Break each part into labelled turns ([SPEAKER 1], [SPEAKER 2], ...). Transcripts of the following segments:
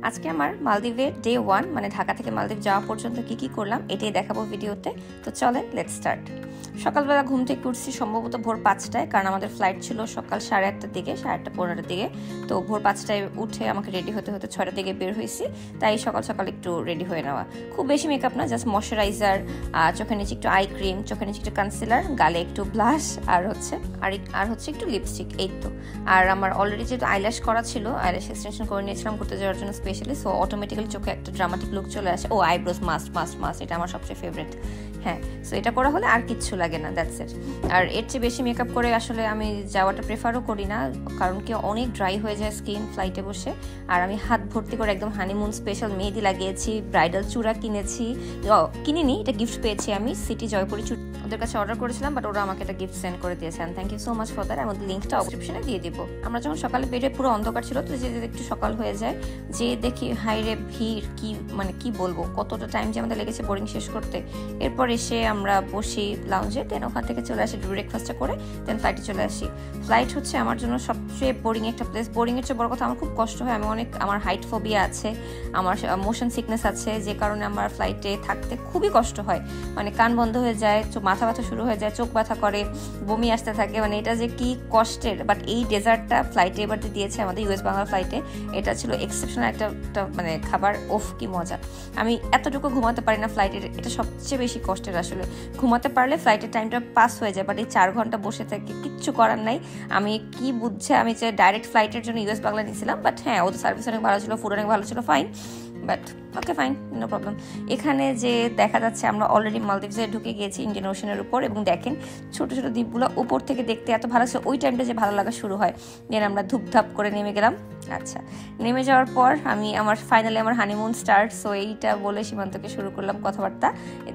[SPEAKER 1] আজকে আমার মালদ্বীপের ডে 1 মানে ঢাকা থেকে মালদ্বীপ যাওয়া পর্যন্ত কি করলাম এটাই দেখাবো ভিডিওতে। তো চলেন লেটস স্টার্ট। সকালবেলা ঘুম থেকে উঠছি সম্ভবত ভোর 5টায়, কারণ আমাদের ফ্লাইট ছিল সকাল 8:30টার দিকে, 8:15টার দিকে। তো ভোর 5টায় উঠে আমাকে রেডি হতে 6টার দিকে বের হয়েছি, তাই সকাল সকাল একটু রেডি হয়ে নেওয়া। খুব বেশি মেকআপ না, জাস্ট ময়শ্চারাইজার, চোখের নিচে একটু আই ক্রিম, চোখের নিচে একটু কনসিলার, গালে একটু ব্লাশ আর হচ্ছে একটু লিপস্টিক, এই তো। আর আমার অলরেডি যেহেতু আইল্যাশ করা ছিল, আইল্যাশ এক্সটেনশন করে নিয়েছিলাম ঘুরতে যাওয়ার জন্য স্পেশালি, সো অটোমেটিক্যালি চোখে একটা ড্রামাটিক লুক চলে আসে। ও আইব্রোজ মাস্ট, এটা আমার সবচেয়ে ফেভারিট। হ্যাঁ, সো এটা করা হলে আর কিচ্ছু লাগে না, দ্যাটস ইট। আর এর চেয়ে বেশি মেকআপ করে আসলে আমি যাওয়াটা প্রেফারও করি না, কারণ কি অনেক ড্রাই হয়ে যায় স্কিন ফ্লাইটে বসে। আর আমি হাত ভর্তি করে একদম হানিমুন স্পেশাল মেহেদি লাগিয়েছি, ব্রাইডাল চূড়া কিনিনি, এটা গিফট পেয়েছি আমি সিটি জয়পুরি চূড়া, ওদের কাছে অর্ডার করেছিলাম, বাট ওরা আমাকে একটা গিফট সেন্ড করে দিয়েছেন, thank you so much for that. আমি লিঙ্কটা ডেসক্রিপশনে দিয়ে দিব। আমরা যখন সকালে বেরিয়ে পুরো অন্ধকার ছিল, তো যে একটু সকাল হয়ে যায়, যে দেখি হাইরে ভিড়, কি বলবো, কতটা টাইম যে আমাদের লেগেছে বোর্ডিং শেষ করতে। এরপর এসে আমরা বসি লাউঞ্জে, দেন ওখান থেকে চলে আসি ব্রেকফাস্টটা করে, দেন ফ্লাইটে চলে আসি। ফ্লাইট হচ্ছে আমার জন্য সবচেয়ে বোরিং একটা প্লেস। বোরিংয়ের চেয়ে বড় কথা আমার খুব কষ্ট হয়, আমার হাইট ফোবিয়া আছে, আমার মোশন সিকনেস আছে, যে কারণে আমার ফ্লাইটে থাকতে খুবই কষ্ট হয়। মানে কান বন্ধ হয়ে যায়, মাথা ব্যথা শুরু হয়ে যায়, চোখ ব্যথা করে, বমি আসতে থাকে, মানে এটা যে কি কষ্টের। বাট এই ডেজার্টটা ফ্লাইটে এবার দিয়েছে আমাদের ইউএস বাংলা ফ্লাইটে, এটা ছিল এক্সেপশনাল একটা মানে খাবার, ওফ কি মজা। আমি এতটুকু ঘুমাতে পারি না ফ্লাইটের, এটা সবচেয়ে বেশি কষ্টের আসলে। ঘুমাতে পারলে ফ্লাইটের টাইমটা পাস হয়ে যায়, বাট এই 4 ঘন্টা বসে থেকে কিচ্ছু করার নাই। আমি কি বুঝছে, আমি যে ডাইরেক্ট ফ্লাইটের জন্য ইউএস বাংলা নিয়েছিলাম, বাট হ্যাঁ ওদের সার্ভিস অনেক ভালো ছিল, ফুড অনেক ভালো ছিল, fine, but okay fine, no problem. এখানে যে দেখা যাচ্ছে আমরা অলরেডি মালদ্বীপসে ঢুকে গিয়েছি ইন্ডিয়ান ওশানের উপর, এবং দেখেন ছোট ছোট দ্বীপগুলো উপর থেকে দেখতে এত ভালো ছিল, ওই টাইমটা যে ভালো লাগা শুরু হয়। দেন আমরা ধুপধাপ করে নেমে গেলাম। আচ্ছা, নেমে যাওয়ার পর ফাইনালি আমার হানিমুন স্টার্ট, সো এইটা বলে সীমান্তকে শুরু করলাম কথাবার্তা।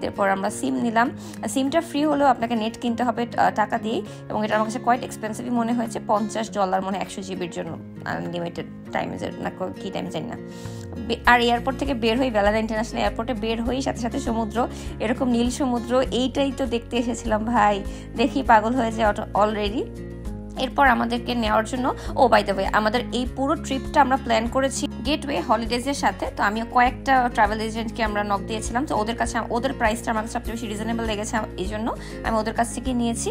[SPEAKER 1] এরপর আমরা সিম নিলাম। সিমটা ফ্রি হলেও আপনাকে নেট কিনতে হবে টাকা দিয়েই, এবং এটা আমার কাছে কোয়াইট এক্সপেন্সিভই মনে হয়েছে, $50 মনে 100 জিবির জন্য, আনলিমিটেড টাইমে না কি টাইম জানি না। আর এয়ারপোর্ট থেকে বের হই, বেলানা ইন্টারন্যাশনাল এয়ারপোর্টে বের হই, সাথে সাথে সমুদ্র, এরকম নীল সমুদ্র, এইটাই তো দেখতে এসেছিলাম ভাই, দেখি পাগল হয়ে যায় অলরেডি। এরপর আমাদেরকে নেওয়ার জন্য, ও বাই দ্য ওয়ে, আমাদের এই পুরো ট্রিপটা আমরা প্ল্যান করেছি গেটওয়ে হলিডেজের সাথে। তো আমি কয়েকটা ট্রাভেল এজেন্টকে আমরা নক দিয়েছিলাম, তো ওদের প্রাইসটা আমার কাছে সবচেয়ে বেশি রিজনেবল লেগেছে, এই জন্য আমি ওদের কাছ থেকে নিয়েছি।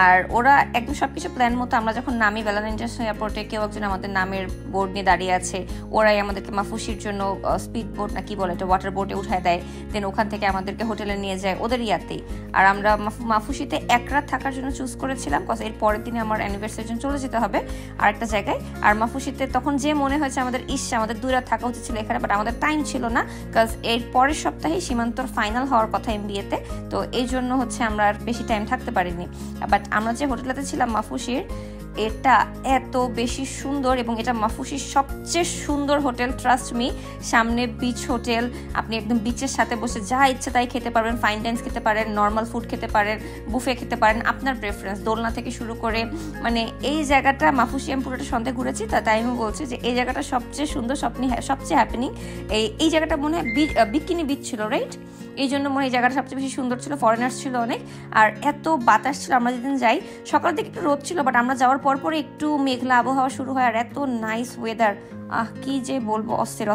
[SPEAKER 1] আর ওরা একদম সবকিছু প্ল্যান মতো, আমরা যখন নামি বেলানা ইন্টারন্যাশনাল এয়ারপোর্টে, কেউ একজন আমাদের নামের বোর্ড নিয়ে দাঁড়িয়ে আছে, ওরাই আমাদেরকে মাফুসির জন্য স্পিড বোট না কি বলে এটা, ওয়াটার বোটে উঠায় দেয়, দেন ওখান থেকে আমাদেরকে হোটেলে নিয়ে যায় ওদের ইয়াতেই। আর আমরা মাফুসিতে 1 রাত থাকার জন্য চুজ করেছিলাম, কজ এর পরের দিনে আমার অ্যানিভার্সারির জন্য চলে যেতে হবে আরেকটা জায়গায়। আর মাফুসিতে তখন যে মনে হয়েছে আমাদের আমাদের 2 রাত থাকা উচিত ছিল এখানে, বাট আমাদের টাইম ছিল না, কজ এর পরের সপ্তাহে সীমান্তর ফাইনাল হওয়ার কথা এমবিএতে, তো এই জন্য হচ্ছে আমরা আর বেশি টাইম থাকতে পারিনি। বাট আমরা যে হোটেলটাতে ছিলাম মাফুসির, এটা এত বেশি সুন্দর, এবং এটা মাফুসির সবচেয়ে সুন্দর হোটেল, ট্রাস্ট মি। সামনে বিচ হোটেল, আপনি একদম বিচের সাথে বসে যা ইচ্ছে তাই খেতে পারবেন, ফাইন ডাইন্স খেতে পারেন, নর্মাল ফুড খেতে পারেন, বুফে খেতে পারেন, আপনার প্রেফারেন্স, দোলনা থেকে শুরু করে। মানে এই জায়গাটা মাফুসি আমি পুরোটা সন্ধ্যে ঘুরেছি, তাই আমি বলছি যে এই জায়গাটা সবচেয়ে সুন্দর, সবচেয়ে হ্যাপেনিং। এই জায়গাটা মনে হয় বিকিনি বিচ ছিল, রাইট? এই জন্য মনে হয় এই জায়গাটা সবচেয়ে বেশি সুন্দর ছিল, ফরেনার্স ছিল অনেক, আর এত বাতাস ছিল। আমরা যেদিন যাই সকাল থেকে একটু রোদ ছিল, বাট আমরা যাওয়ার পরে একটু মেঘলা আবহাওয়া শুরু হয়, আর এত নাইস ওয়েদার, কি যে বলবো, অস্থির।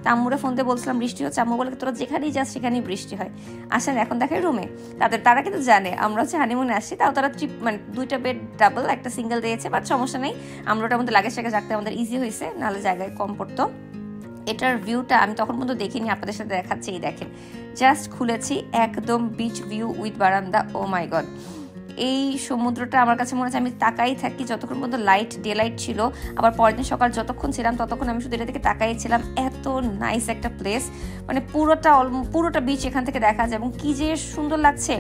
[SPEAKER 1] তা আম্মুরে ফোন দিয়ে বলছিলাম বৃষ্টি হচ্ছে, আম্মু বলে তোরা যেখানেই যাস সেখানেই বৃষ্টি হয়, আসেন এখন দেখাই রুমে। তারা কিন্তু জানে আমরা হচ্ছে হানিমুনে আসছি, তাও তারা ট্রিপ মানে 2টা বেড ডাবল, একটা সিঙ্গেল দিয়েছে, বাট সমস্যা নেই, আমরা ওটার মধ্যে লাগেজ রাখতে আমাদের ইজি হয়েছে, নাহলে জায়গায় কম পড়তো। এটার ভিউটা আমি তখন পর্যন্ত দেখিনি, আপনাদের সাথে দেখাচ্ছি, এই দেখেন, জাস্ট খুলেছি, একদম বিচ ভিউ উইথ বারান্দা, ও মাই গড। এই সমুদ্রটা আমার কাছে মনে হচ্ছে আমি তাকাই থাকি যতক্ষণ পর্যন্ত ডে লাইট ছিল, আবার পরের দিন সকাল যতক্ষণ ছিলাম ততক্ষণ আমি শুধু এটা থেকে তাকাই ছিলাম। এত নাইস একটা প্লেস, মানে পুরোটা বিচ এখান থেকে দেখা যায়, এবং কি যে সুন্দর লাগছে,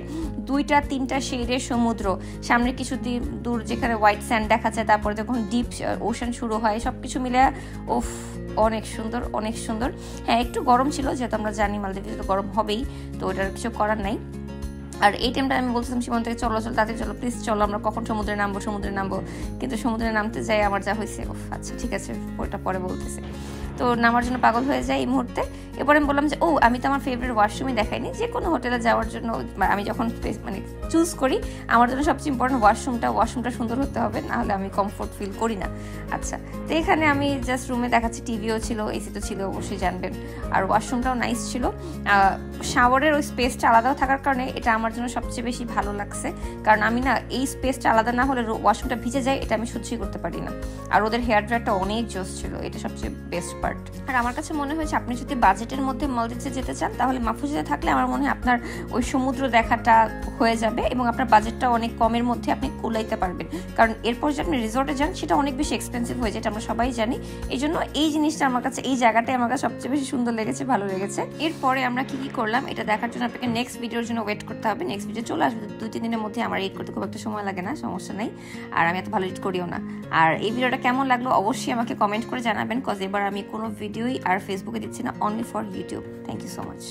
[SPEAKER 1] 2-3টা শেডের সমুদ্র, সামনে কিছু দূর যেখানে হোয়াইট স্যান্ড দেখা যায়, তারপরে যখন ডিপ ওশান শুরু হয়, সবকিছু মিলে ওফ অনেক সুন্দর। হ্যাঁ, একটু গরম ছিল, যেহেতু আমরা জানি মালদ্বীপে তো গরম হবেই, তো ওটার কিছু করার নাই। আর এই টাইমটা আমি বলছিলাম সীমান্তকে চলো তাড়াতাড়ি চলো, প্লিজ চলো, আমরা কখন সমুদ্রে নামবো, কিন্তু সমুদ্রে নামতে যাই আমার যা হয়েছে, আচ্ছা ঠিক আছে ওটা পরে বলতেছে। তো নামার জন্য পাগল হয়ে যায় এই মুহূর্তে। এরপরে আমি বললাম যে ও আমি তো আমার ফেভারিট ওয়াশরুমই দেখাইনি, যে কোনো হোটেলে যাওয়ার জন্য আমি যখন মানে চুজ করি আমার জন্য সবচেয়ে ইম্পর্টেন্ট ওয়াশরুমটা সুন্দর হতে হবে, নাহলে আমি কমফোর্ট ফিল করি না। আচ্ছা, তো এখানে আমি জাস্ট রুমে দেখাচ্ছি, টিভিও ছিল, এসি তো ছিল অবশ্যই জানবেন, আর ওয়াশরুমটাও নাইস ছিল। শাওয়ারের ওই স্পেসটা আলাদাও থাকার কারণে এটা আমার জন্য সবচেয়ে বেশি ভালো লাগছে, কারণ আমি না এই স্পেসটা আলাদা না হলে ওয়াশরুমটা ভিজে যায়, এটা আমি সহ্যই করতে পারি না। আর ওদের হেয়ার ড্রায়ারটা অনেক জোস ছিল, এটা সবচেয়ে বেস্ট পার্ট। আর আমার কাছে মনে হয়েছে আপনি যদি বাজেটের মধ্যে মলদ্বীপে যেতে চান তাহলে মাফুজাতে থাকলে আমার মনে হয় আপনার ওই সমুদ্র দেখাটা হয়ে যাবে এবং আপনার বাজেটটা অনেক কমের মধ্যে আপনি কুলাইতে পারবেন। কারণ এরপর যে আপনি রিসোর্টে যান সেটা অনেক বেশি এক্সপেন্সিভ হয়ে যায়, এটা আমরা সবাই জানি। এই জন্য এই জিনিসটা আমার কাছে, এই জায়গাটাই আমার কাছে সবচেয়ে বেশি সুন্দর লেগেছে, ভালো লেগেছে। এরপরে আমরা কি কি করলাম এটা দেখার জন্য আপনাকে নেক্সট ভিডিওর জন্য ওয়েট করতে হবে। নেক্সট ভিডিও চলে আসবে 2-3 দিনের মধ্যে। আমার এডিট করতে খুব একটা সময় লাগে না, সমস্যা নেই, আর আমি এত ভালো এডিট করিও না। আর এই ভিডিওটা কেমন লাগলো অবশ্যই আমাকে কমেন্ট করে জানাবেন, কজ এবার আমি কোনো ভিডিওই আর ফেসবুকে দিচ্ছি না, only for YouTube. Thank you so much.